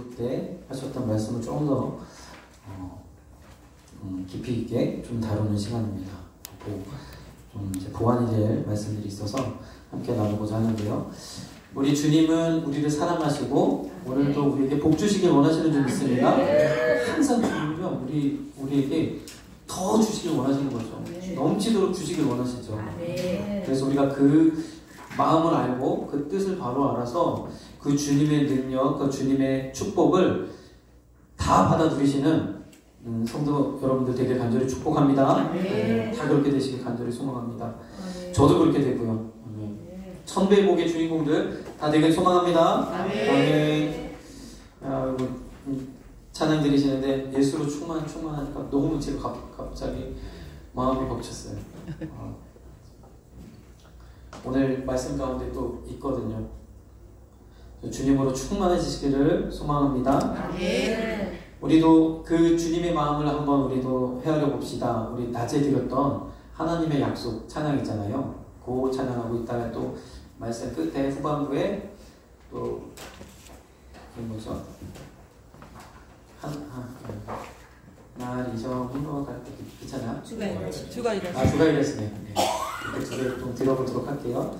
기도 때 하셨던 말씀을 조금 더 깊이 있게 좀 다루는 시간입니다. 좀 이제 보완이 될 말씀들이 있어서 함께 나누고자 하는데요. 우리 주님은 우리를 사랑하시고 오늘도 우리에게 복 주시길 원하시는 줄 믿습니다. 항상 주님은 우리에게 더 주시길 원하시는 거죠. 넘치도록 주시길 원하시죠. 그래서 우리가 그 마음을 알고 그 뜻을 바로 알아서 그 주님의 능력, 그 주님의 축복을 다 받아 누리시는 성도 여러분들 되게 간절히 축복합니다. 다 그렇게 되시길 간절히 소망합니다. 저도 그렇게 되고요. 천배의 복의 주인공들 다 되길 소망합니다. 아멘. 찬양 드리시는데 예수로 충만하니까 너무 제가 갑자기 마음이 벅찼어요. 오늘 말씀 가운데 또 있거든요. 주님으로 충만해지시기를 소망합니다. 우리도 그 주님의 마음을 한번 우리도 헤아려 봅시다. 우리 낮에 드렸던 하나님의 약속 찬양 있잖아요. 그 찬양하고 있다가 또 말씀 끝에 후반부에 또 뭐죠? 날 잊어버리고 갈 때 있잖아요. 주가 이랬어요. 주가 이랬으네. 이렇게 두 개를 좀 들어보도록 할게요.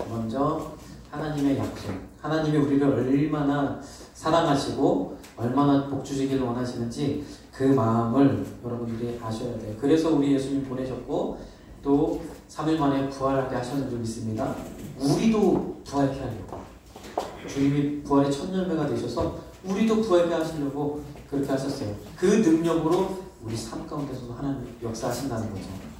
먼저 하나님의 약속. 하나님이 우리를 얼마나 사랑하시고 얼마나 복 주시기를 원하시는지 그 마음을 여러분들이 아셔야 돼요. 그래서 우리 예수님 보내셨고 또 3일 만에 부활하게 하셨는 줄 믿습니다. 우리도 부활케 하려고 주님이 부활의 첫 열매가 되셔서 우리도 부활케 하시려고 그렇게 하셨어요. 그 능력으로 우리 삶 가운데서도 하나님 역사하신다는 거죠.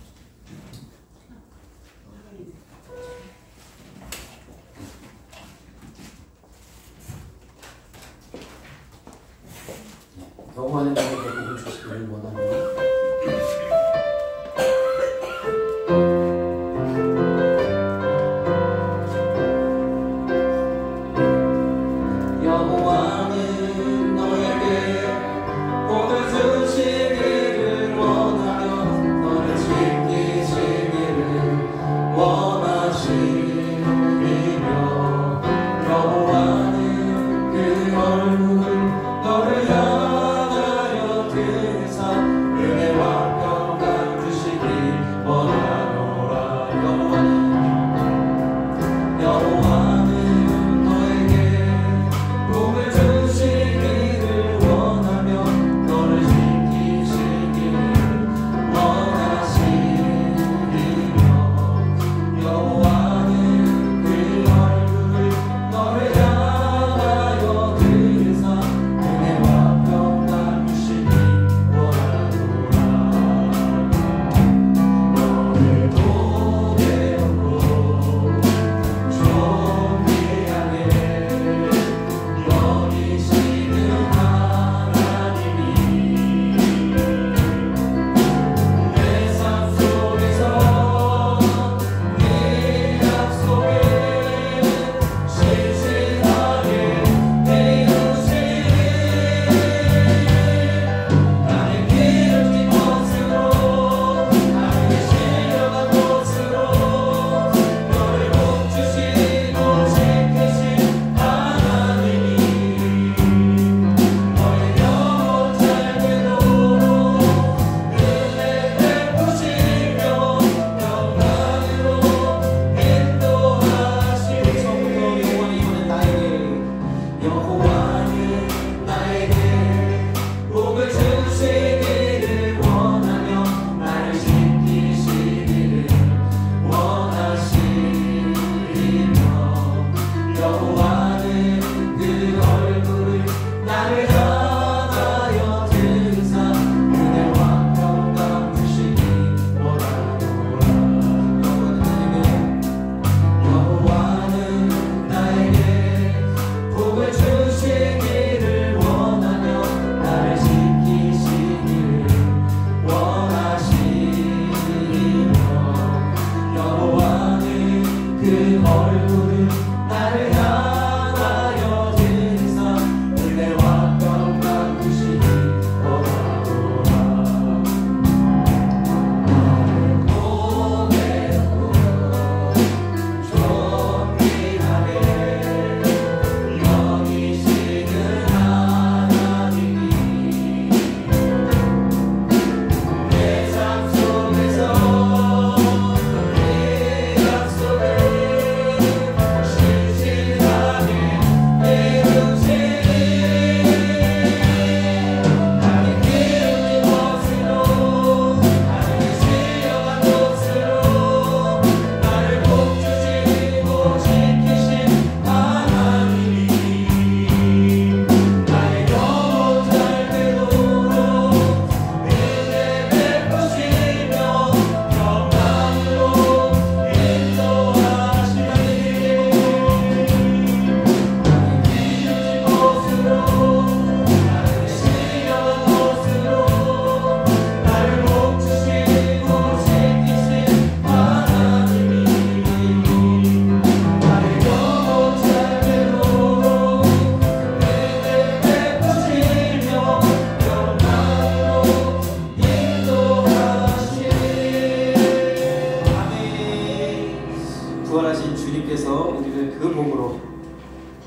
여호와는 나에게 복을 주시기를 원하노니 여호와는 너에게 복을 주시기를 원하며 너를 지키시기를 원하시느니며 여호와는 그 얼굴을 너를 향하여 드사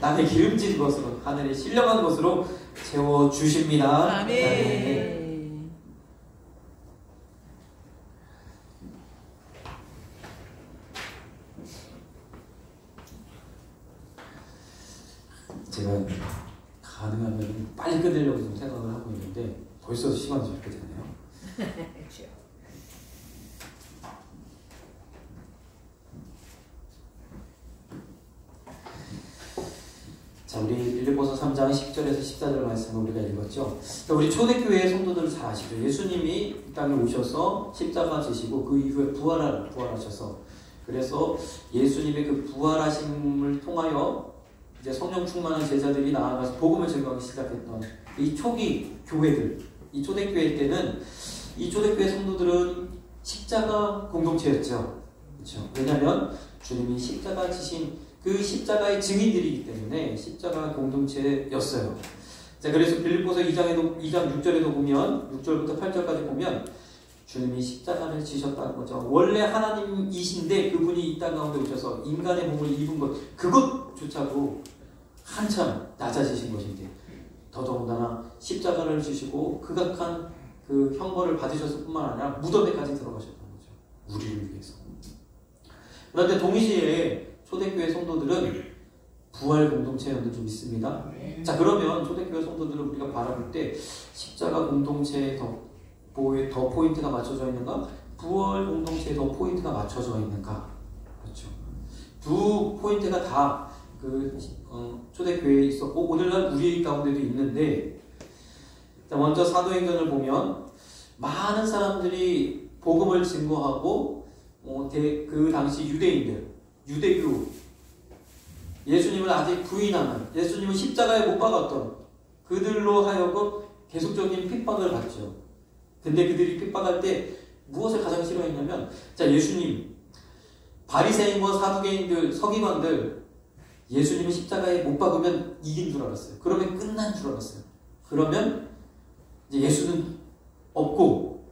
남의 기름진 것으로 하늘의 신령한 것으로 채워주십니다. 아멘. 제가 가능하면 빨리 끝내려고 좀 생각을 하고 있는데 벌써 시간이 저렇게 되네요. 자, 우리 빌립보서 3장 10절에서 14절 말씀을 우리가 읽었죠. 자, 우리 초대교회의 성도들을 잘 아시죠. 예수님이 이 땅에 오셔서 십자가 지시고 그 이후에 부활하셔서 그래서 예수님의 그 부활하심을 통하여 이제 성령 충만한 제자들이 나아가서 복음을 증거하기 시작했던 이 초기 교회들, 이 초대교회 때는 이 초대교회 성도들은 십자가 공동체였죠. 그렇죠? 왜냐하면 주님이 십자가 지신 그 십자가의 증인들이기 때문에 십자가 공동체였어요. 자, 그래서 빌립보서 2장 6절에도 보면 6절부터 8절까지 보면 주님이 십자가를 지셨다는 거죠. 원래 하나님이신데 그분이 이 땅 가운데 오셔서 인간의 몸을 입은 것 그것조차도 한참 낮아지신 것인데 더더군다나 십자가를 지시고 극악한 그 형벌을 받으셨을 뿐만 아니라 무덤에까지 들어가셨다는 거죠. 우리를 위해서. 그런데 동시에 초대교회 성도들은 부활 공동체였는 좀 있습니다. 자, 그러면 초대교회 성도들을 우리가 바라볼 때 십자가 공동체에 더 포인트가 맞춰져 있는가? 부활 공동체에 더 포인트가 맞춰져 있는가? 그렇죠. 두 포인트가 다 초대교회에 있었고 오늘날 우리 가운데도 있는데, 자, 먼저 사도행전을 보면 많은 사람들이 복음을 증거하고 그 당시 유대교 예수님을 아직 부인하는, 예수님을 십자가에 못 박았던 그들로 하여금 계속적인 핍박을 받죠. 근데 그들이 핍박할 때 무엇을 가장 싫어했냐면, 자, 예수님, 바리새인과 사두개인들, 서기관들 예수님을 십자가에 못 박으면 이긴 줄 알았어요. 그러면 끝난 줄 알았어요. 그러면 이제 예수는 없고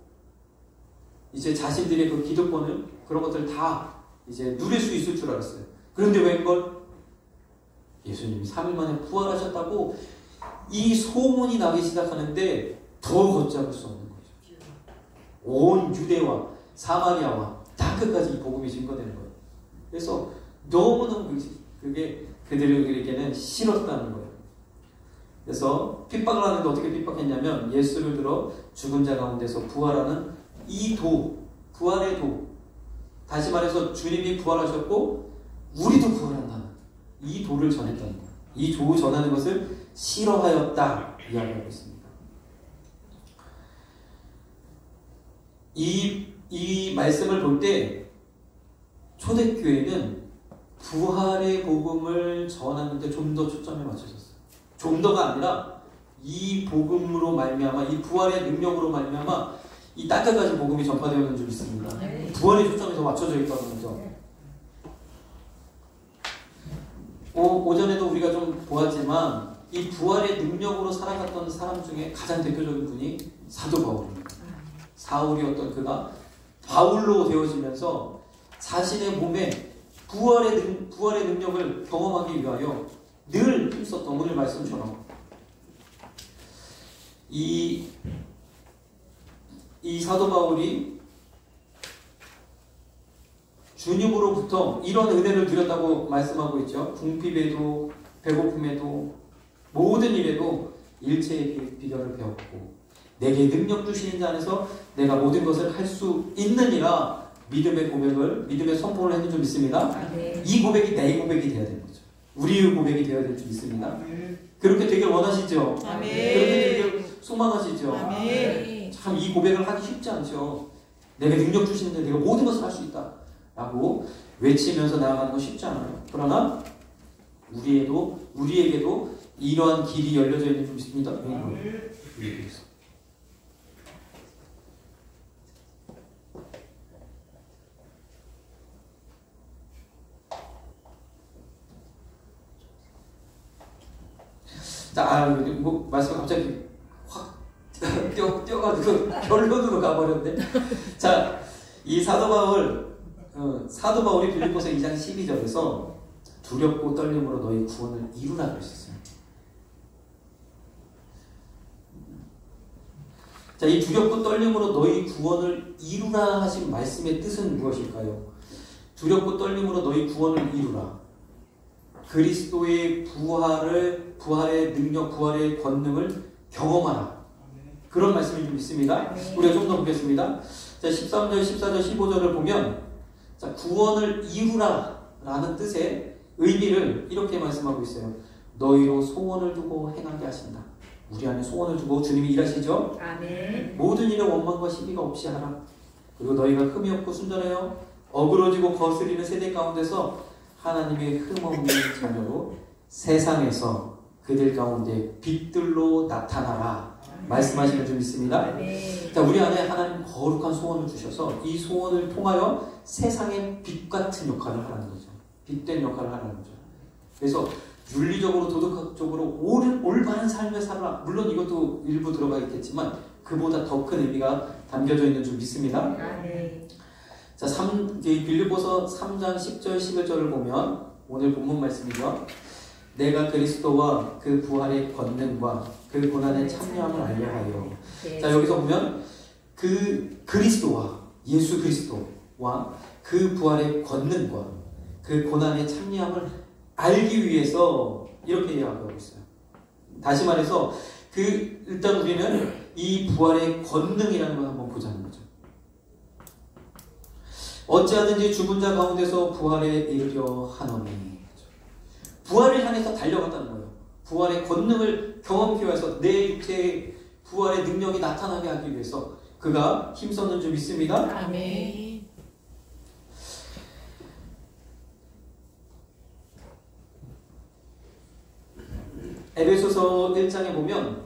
이제 자신들의 그 기득권을 그런 것들을 다 이제 누릴 수 있을 줄 알았어요. 그런데 웬걸? 예수님이 3일 만에 부활하셨다고 이 소문이 나기 시작하는데 더 걷잡을 수 없는 거죠. 온 유대와 사마리아와 땅끝까지 이 복음이 증거되는 거예요. 그래서 너무너무 그게 그들에게는 싫었다는 거예요. 그래서 핍박을 하는데 어떻게 핍박했냐면 예수를 들어 죽은 자 가운데서 부활하는 이 부활의 다시 말해서 주님이 부활하셨고 우리도 부활한다는 이 도를 전했다는 거예요. 이 도 전하는 것을 싫어하였다 이야기하고 있습니다. 이 말씀을 볼 때 초대교회는 부활의 복음을 전하는데 좀 더 초점에 맞춰졌어요. 좀 더가 아니라 이 복음으로 말미암아, 이 부활의 능력으로 말미암아 이 땅끝까지 복음이 전파되었는 줄 믿습니다. 부활의 초점이 더 맞춰져 있다는 거죠. 오전에도 우리가 좀 보았지만 이 부활의 능력으로 살아갔던 사람 중에 가장 대표적인 분이 사도 바울입니다. 사울이었던 그가 바울로 되어지면서 자신의 몸에 부활의 능력을 경험하기 위하여 늘 힘썼던, 오늘 말씀처럼 이 사도 바울이 주님으로부터 이런 은혜를 드렸다고 말씀하고 있죠. 궁핍에도 배고픔에도 모든 일에도 일체의 비결을 배웠고 내게 능력 주시는 자 안에서 내가 모든 것을 할 수 있느니라 믿음의 고백을, 믿음의 선포를 했는 줄 믿습니다. 이 고백이 내 고백이 되어야 되는 거죠. 우리의 고백이 되어야 될 줄 믿습니다. 그렇게 되길 원하시죠? 그렇게 되길 소망하시죠? 참 이 고백을 하기 쉽지 않죠. 내가 능력 주시는데 내가 모든 것을 할 수 있다 라고 외치면서 나아가는 건 쉽지 않아요. 그러나 우리에게도 이러한 길이 열려져 있는 줄 믿습니다. 자, 뭐 말씀 갑자기 확 뛰어가지고 결론으로 가버렸네. 자, 이 사도 바울이 빌립보서 2장 12절에서 두렵고 떨림으로 너희 구원을 이루라 그랬었어요. 자, 이 두렵고 떨림으로 너희 구원을 이루라 하신 말씀의 뜻은 무엇일까요? 두렵고 떨림으로 너희 구원을 이루라. 그리스도의 부활의 능력, 부활의 권능을 경험하라. 그런 말씀이 좀 있습니다. 우리가 좀 더 보겠습니다. 자, 13절, 14절, 15절을 보면, 자, 구원을 이루라 라는 뜻의 의미를 이렇게 말씀하고 있어요. 너희로 소원을 두고 행하게 하신다. 우리 안에 소원을 두고 주님이 일하시죠. 아멘. 모든 일에 원망과 시비가 없이 하라. 그리고 너희가 흠이 없고 순전하여 어그러지고 거스리는 세대 가운데서 하나님의 흠없는 자녀로 세상에서 그들 가운데 빛들로 나타나라. 말씀하시는 줄 믿습니다. 자, 우리 안에 하나님 거룩한 소원을 주셔서 이 소원을 통하여 세상의 빛 같은 역할을 하라는 거죠. 빛된 역할을 하라는 거죠. 그래서 윤리적으로 도덕적으로 올바른 삶을 살아라. 물론 이것도 일부 들어가 있겠지만 그보다 더 큰 의미가 담겨져 있는 줄 믿습니다. 자, 빌립보서 3장 10절 11절을 보면 오늘 본문 말씀이죠. 내가 그리스도와 그 부활의 권능과 그 고난에 참여함을 알려 하여. 자, 여기서 보면 그 그리스도와 예수 그리스도와 그 부활의 권능과 그 고난에 참여함을 알기 위해서 이렇게 이야기하고 있어요. 다시 말해서 일단 우리는 이 부활의 권능이라는 걸 한번 보자는 거죠. 어찌하든지 죽은 자 가운데서 부활에 이르려 하노니. 부활을 향해서 달려갔다는 거예요. 부활의 권능을 경험하기 위해서 내 육체의 부활의 능력이 나타나게 하기 위해서 그가 힘썼는 줄 믿습니다. 아멘. 에베소서 1장에 보면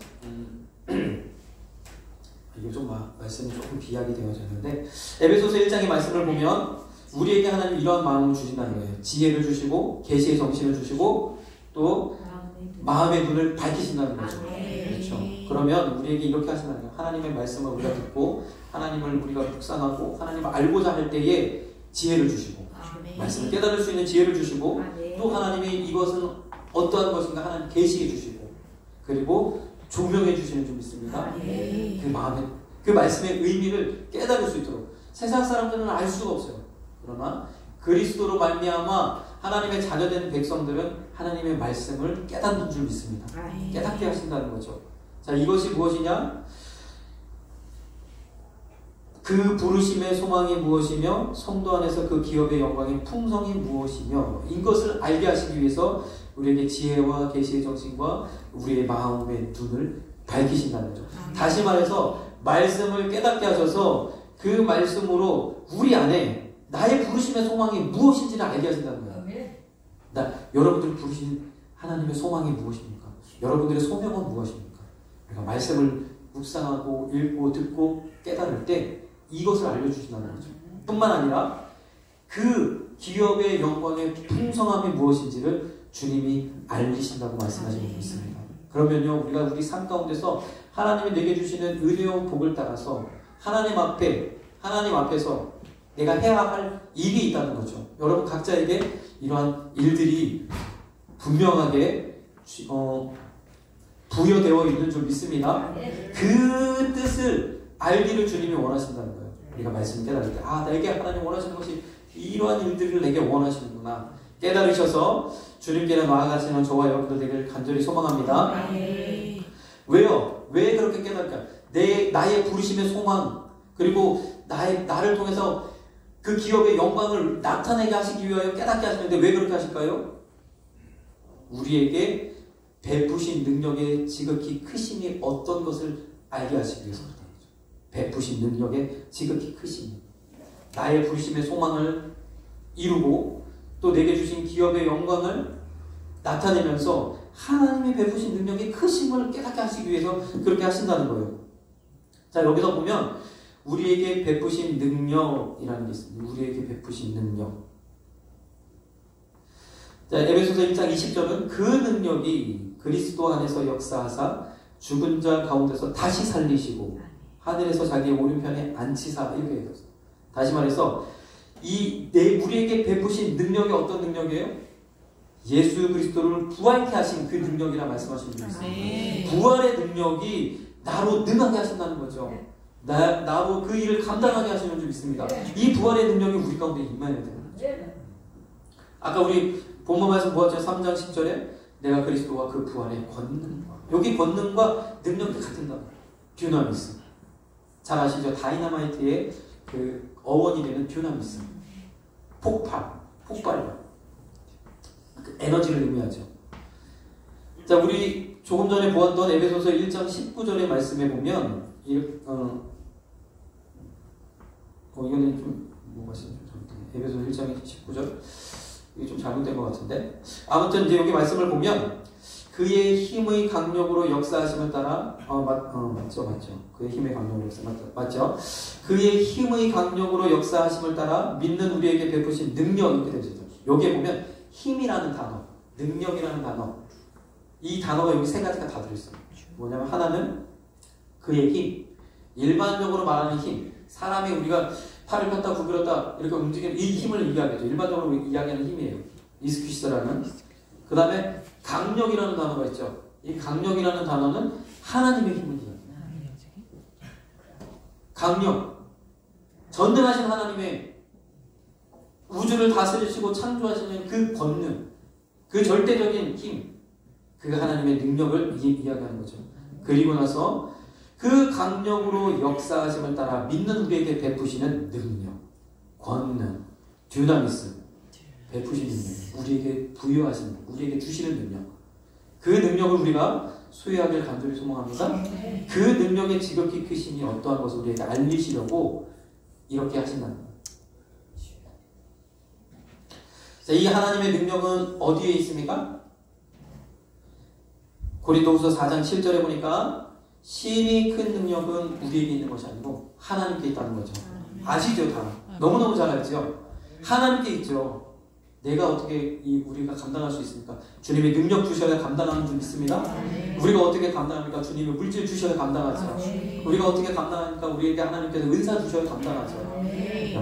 이거 좀 말씀이 조금 비약이 되어졌는데 에베소서 1장의 말씀을 보면 우리에게 하나님 이러한 마음을 주신다는 거예요. 지혜를 주시고 계시의 정신을 주시고 또 마음의 눈을 밝히신다는 거죠. 그렇죠. 그러면 우리에게 이렇게 하신다는 거예요. 하나님의 말씀을 우리가 듣고 하나님을 우리가 묵상하고 하나님을 알고자 할 때에 지혜를 주시고 말씀을 깨달을 수 있는 지혜를 주시고 또 하나님이 이것은 어떠한 것인가 하나님 계시해 주시고 그리고 조명해 주시는 줄 믿습니다. 그 마음에 그 말씀의 의미를 깨달을 수 있도록 세상 사람들은 알 수가 없어요. 그러나 그리스도로 말미암아 하나님의 자녀된 백성들은 하나님의 말씀을 깨닫는 줄 믿습니다. 깨닫게 하신다는 거죠. 자, 이것이 무엇이냐? 그 부르심의 소망이 무엇이며 성도 안에서 그 기업의 영광의 풍성이 무엇이며 이것을 알게 하시기 위해서 우리에게 지혜와 계시의 정신과 우리의 마음의 눈을 밝히신다는 거죠. 다시 말해서 말씀을 깨닫게 하셔서 그 말씀으로 우리 안에 나의 부르심의 소망이 무엇인지를 알게 하신다는 거예요. 여러분들 부르신 하나님의 소망이 무엇입니까? 여러분들의 소명은 무엇입니까? 그러니까 말씀을 묵상하고 읽고 듣고 깨달을 때 이것을 알려주신다는 거죠. 뿐만 아니라 그 기업의 영광의 풍성함이 무엇인지를 주님이 알리신다고 말씀하시고 있습니다. 그러면요, 우리가 우리 삶 가운데서 하나님이 내게 주시는 은혜와 복을 따라서 하나님 앞에서 내가 해야 할 일이 있다는 거죠. 여러분 각자에게 이러한 일들이 분명하게 부여되어 있는 줄 믿습니다. 그 뜻을 알기를 주님이 원하신다는 거예요. 우리가 말씀 깨달을 때 내게 하나님 원하시는 것이 이러한 일들을 내게 원하시는구나 깨달으셔서 주님께로 나아가시는 저와 여러분들 되기를 간절히 소망합니다. 왜요? 왜 그렇게 깨달을까? 나의 부르심의 소망 그리고 나를 통해서 그 기업의 영광을 나타내게 하시기 위하여 깨닫게 하시는데 왜 그렇게 하실까요? 우리에게 베푸신 능력의 지극히 크심이 어떤 것을 알게 하시기 위해서 그렇다는 거죠. 베푸신 능력의 지극히 크심이 나의 부르심의 소망을 이루고 또 내게 주신 기업의 영광을 나타내면서 하나님이 베푸신 능력의 크심을 깨닫게 하시기 위해서 그렇게 하신다는 거예요. 자, 여기서 보면 우리에게 베푸신 능력이라는 게 있습니다. 우리에게 베푸신 능력. 자, 에베소서 1장 20절은 그 능력이 그리스도 안에서 역사하사 죽은 자 가운데서 다시 살리시고 하늘에서 자기의 오른편에 앉히사 이렇게 얘기했어요. 다시 말해서 우리에게 베푸신 능력이 어떤 능력이에요? 예수 그리스도를 부활케 하신 그 능력이라 말씀하신 분 있습니다. 부활의 능력이 나로 능하게 하신다는 거죠. 나로 그 일을 감당하게 하시는 줄 믿습니다. 이 부활의 능력이 우리 가운데 임해야 됩니다. 아까 우리 본문에서 보았죠. 3장 10절에 내가 그리스도와 그 부활의 권능과, 여기 권능과 능력이 같은다. 듀나미스. 잘 아시죠? 다이너마이트의 그 어원이 되는 듀나미스. 폭발력. 그 에너지를 의미하죠. 자, 우리 조금 전에 보았던 에베소서 1장 19절의 말씀에 보면 이거는 좀 에베소서 1장 19절 이게 좀 잘못된 것 같은데, 아무튼 이제 여기 말씀을 보면 그의 힘의 강력으로 역사하심을 따라 맞죠. 그의 힘의 강력으로 역사 맞죠. 그의 힘의 강력으로 역사하심을 따라 믿는 우리에게 베푸신 능력, 이렇게 되죠. 여기에 보면 힘이라는 단어, 능력이라는 단어, 이 단어가 여기 세 가지가 다 들어있어요. 뭐냐면 하나는 그의 힘, 일반적으로 말하는 힘, 사람이 우리가 팔을 폈다 구부렸다 이렇게 움직이는 이 힘을 이야기하죠. 일반적으로 이야기하는 힘이에요. 이스퀴시라는. 그 다음에 강력이라는 단어가 있죠. 이 강력이라는 단어는 하나님의 힘을 이야기해요. 강력, 전능하신 하나님의 우주를 다스리시고 창조하시는 그 권능, 그 절대적인 힘, 그 하나님의 능력을 이야기하는 거죠. 그리고 나서 그 강력으로 역사하심을 따라 믿는 우리에게 베푸시는 능력, 권능, 듀나미스, 베푸시는 능력, 우리에게 부여하시는, 우리에게 주시는 능력, 그 능력을 우리가 소유하길 간절히 소망합니다. 그 능력의 지극히 크심이 어떠한 것을 우리에게 알리시려고 이렇게 하신다는 거예요. 자, 이 하나님의 능력은 어디에 있습니까? 고린도후서 4장 7절에 보니까 심히 큰 능력은 우리에게 있는 것이 아니고 하나님께 있다는 거죠. 아시죠? 다 너무너무 잘 알죠? 하나님께 있죠. 내가 어떻게 우리가 감당할 수 있습니까? 주님이 능력 주셔야 감당하는 줄 믿습니다. 우리가 어떻게 감당합니까? 주님이 물질 주셔야 감당하죠. 우리가 어떻게 감당합니까? 우리에게 하나님께서 은사 주셔야 감당하죠.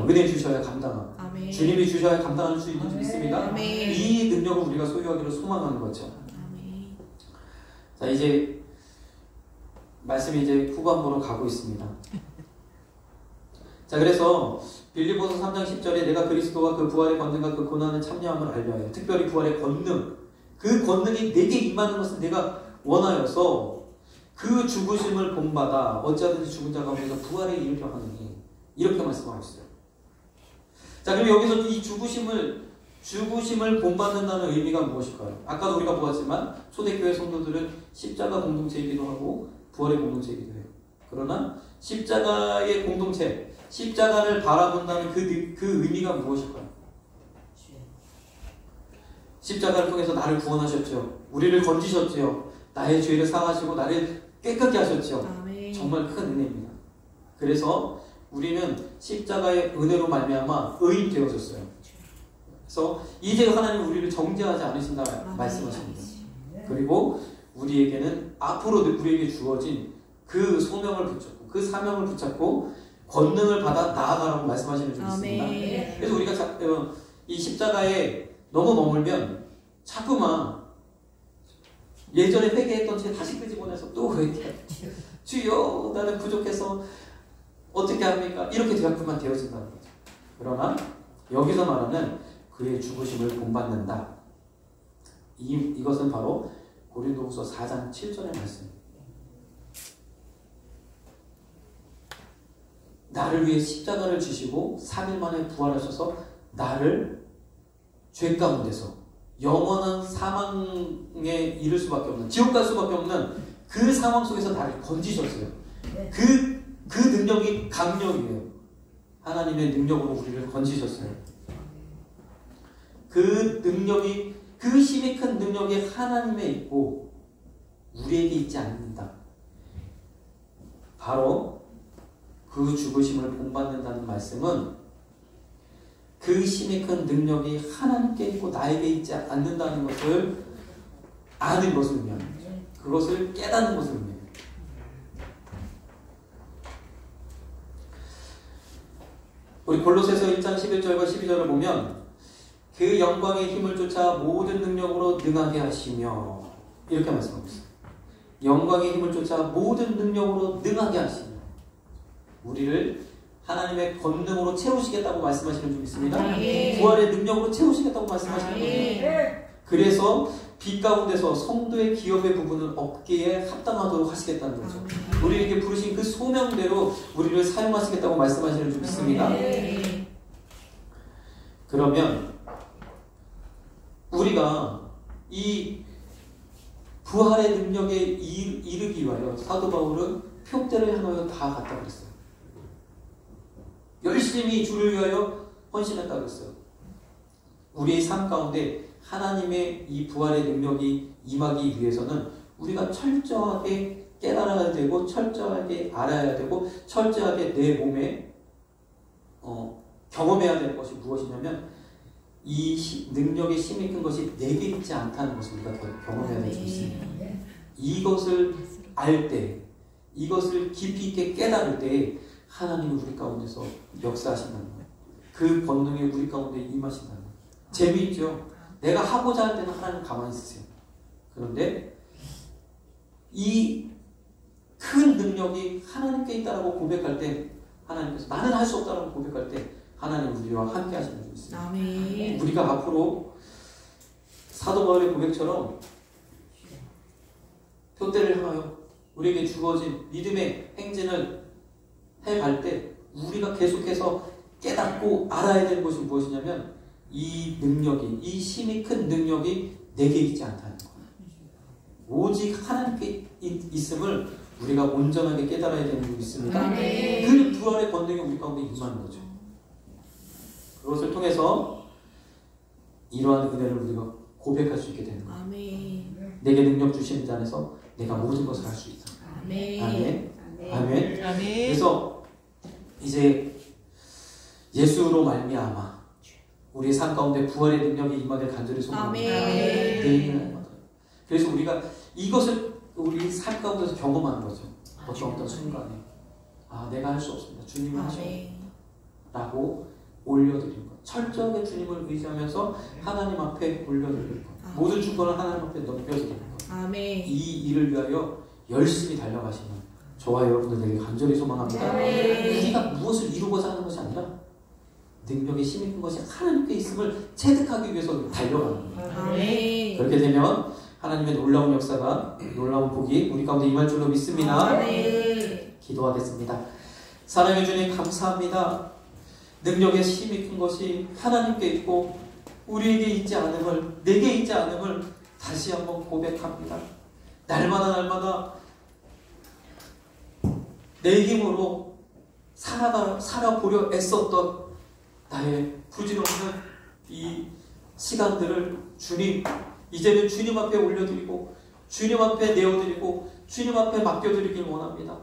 은혜 주셔야 감당하고, 주님이 주셔야 감당할 수 있는 줄 믿습니다. 이 능력을 우리가 소유하기를 소망하는 거죠. 자, 이제 말씀이 이제 후반부로 가고 있습니다. 자, 그래서 빌립보서 3장 10절에 내가 그리스도와 그 부활의 권능과 그 고난을 참여함을 알려요. 특별히 부활의 권능, 그 권능이 내게 임하는 것을 내가 원하여서 그 죽으심을 본받아 어찌하든지 죽은 자 가운데서 부활에 이르려 하느니, 이렇게 말씀하고 있어요. 자, 그리고 여기서 이 죽으심을 본받는다는 의미가 무엇일까요? 아까도 우리가 보았지만 초대교회 성도들은 십자가 공동체이기도 하고 부활의 공동체이기도 해요. 그러나 십자가의 공동체, 십자가를 바라본다는 그 의미가 무엇일까요? 십자가를 통해서 나를 구원하셨죠. 우리를 건지셨죠. 나의 죄를 사하시고 나를 깨끗게 하셨죠. 정말 큰 은혜입니다. 그래서 우리는 십자가의 은혜로 말미암아 의인 되어졌어요. 그래서 이제 하나님 우리를 정죄하지 않으신다 말씀하십니다. 그리고 우리에게는 앞으로 우리에게 주어진 그 소명을 붙잡고 그 사명을 붙잡고 권능을 받아 나아가라고 말씀하시는 줄 믿습니다. 그래서 우리가 이 십자가에 너무 머물면 자꾸만 예전에 회개했던 죄 다시 끄집어내서 또 회개. 주여 나는 부족해서 어떻게 합니까? 이렇게 자꾸만 되어진다는 거죠. 그러나 여기서 말하는 그의 죽으심을 본받는다. 이것은 바로 고린도후서 4장 7절의 말씀입니다. 나를 위해 십자가를 지시고 3일 만에 부활하셔서 나를 죄 가운데서 영원한 사망에 이를 수밖에 없는, 지옥 갈 수밖에 없는 그 상황 속에서 나를 건지셨어요. 그 능력이 강력이에요. 하나님의 능력으로 우리를 건지셨어요. 그 능력이, 그 힘이 큰 능력이 하나님에 있고 우리에게 있지 않는다. 바로 그 죽으심을 본받는다는 말씀은 그 힘이 큰 능력이 하나님께 있고 나에게 있지 않는다는 것을 아는 것을 의미합니다. 그것을 깨닫는 것을 의미합니다. 우리 골로새서 1장 11절과 12절을 보면 그 영광의 힘을 쫓아 모든 능력으로 능하게 하시며, 이렇게 말씀하고 있어요. 영광의 힘을 쫓아 모든 능력으로 능하게 하시며, 우리를 하나님의 권능으로 채우시겠다고 말씀하시는 분 있습니다. 부활의 능력으로 채우시겠다고 말씀하시는 분이에요. 그래서 빛 가운데서 성도의 기업의 부분을 어깨에 합당하도록 하시겠다는 거죠. 우리에게 부르신 그 소명대로 우리를 사용하시겠다고 말씀하시는 줄 믿습니다. 그러면 우리가 이 부활의 능력에 이르기 위하여 사도 바울은 표대를 향하여 다 갔다 그랬어요. 열심히 주를 위하여 헌신했다고 했어요. 우리의 삶 가운데 하나님의 이 부활의 능력이 임하기 위해서는 우리가 철저하게 깨달아야 되고, 철저하게 알아야 되고, 철저하게 내 몸에 경험해야 되는 것이 무엇이냐면, 이 능력의 힘이 큰 것이 내게 있지 않다는 것을 우리가 경험해야 될 수 있습니다. 이것을 알 때, 이것을 깊이 있게 깨달을 때 하나님은 우리 가운데서 역사하신다는 거예요. 그 권능이 우리 가운데 임하신다는 거예요. 재미있죠? 내가 하고자 할 때는 하나님 가만히 있으세요. 그런데 이 큰 능력이 하나님께 있다라고 고백할 때, 하나님께서 나는 할 수 없다라고 고백할 때 하나님 우리와 함께 하시는 줄 믿습니다. 아멘. 우리가 앞으로 사도 바울의 고백처럼 표대를 향하여 우리에게 주어진 믿음의 행진을 해갈 때 우리가 계속해서 깨닫고 알아야 되는 것이 무엇이냐면, 이 능력이, 이 힘이 큰 능력이 내게 있지 않다는 거예요. 오직 하나님께 있음을 우리가 온전하게 깨달아야 되는 줄 믿습니다. 그 부활의 권능이 우리 가운데 임하는 거죠. 그것을 통해서 이러한 은혜를 우리가 고백할 수 있게 되는 거예요. 내게 능력 주시는 자 안에서 내가 모든 것을 할 수 있다. 아멘. 아멘. 아멘. 그래서 이제 예수로 말미암아 우리의 삶 가운데 부활의 능력이 임하길 간절히 소망합니다. 그래서 우리가 이것을 우리 삶 가운데서 경험하는 거죠. 어떤 순간에 내가 할 수 없습니다. 주님이 하셔라고 올려드리는 것. 철저하게 주님을 의지하면서 하나님 앞에 올려드리는 것. 모든 주권을 하나님 앞에 넘겨드리는 것. 이 일을 위하여 열심히 달려가시는 저와 여러분들에게 간절히 소망합니다. 우리가 무엇을 이루고자 하는 것이 아니라 능력의 힘이 큰 것이 하나님께 있음을 체득하기 위해서 달려가는 거예요. 그렇게 되면 하나님의 놀라운 역사가, 놀라운 복이 우리 가운데 임할 줄로 믿습니다. 기도하겠습니다. 사랑해 주님 감사합니다. 능력의 힘이 큰 것이 하나님께 있고 우리에게 있지 않음을, 내게 있지 않음을 다시 한번 고백합니다. 날마다 내 힘으로 살아보려 애썼던 나의 부질없는 이 시간들을 주님, 이제는 주님 앞에 올려드리고 주님 앞에 내어드리고 주님 앞에 맡겨드리길 원합니다.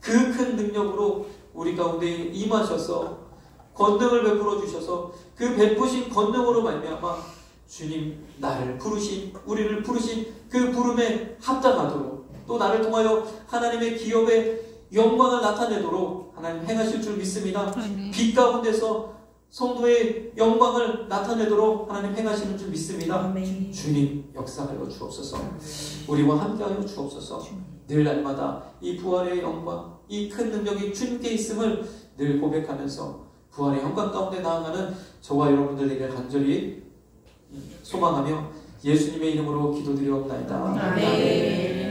그 큰 능력으로 우리 가운데 임하셔서 권능을 베풀어 주셔서 그 베푸신 권능으로 말미암아 주님 나를 부르신, 우리를 부르신 그 부름에 합당하도록, 또 나를 통하여 하나님의 기업의 영광을 나타내도록 하나님 행하실 줄 믿습니다. 빛 가운데서 성도의 영광을 나타내도록 하나님 행하시는 줄 믿습니다. 주님 역사하여 주옵소서. 우리와 함께하여 주옵소서. 늘 날마다 이 부활의 영광, 이 큰 능력이 주님께 있음을 늘 고백하면서 부활의 영광 가운데 나아가는 저와 여러분들에게 간절히 소망하며 예수님의 이름으로 기도드리옵나이다. 아멘.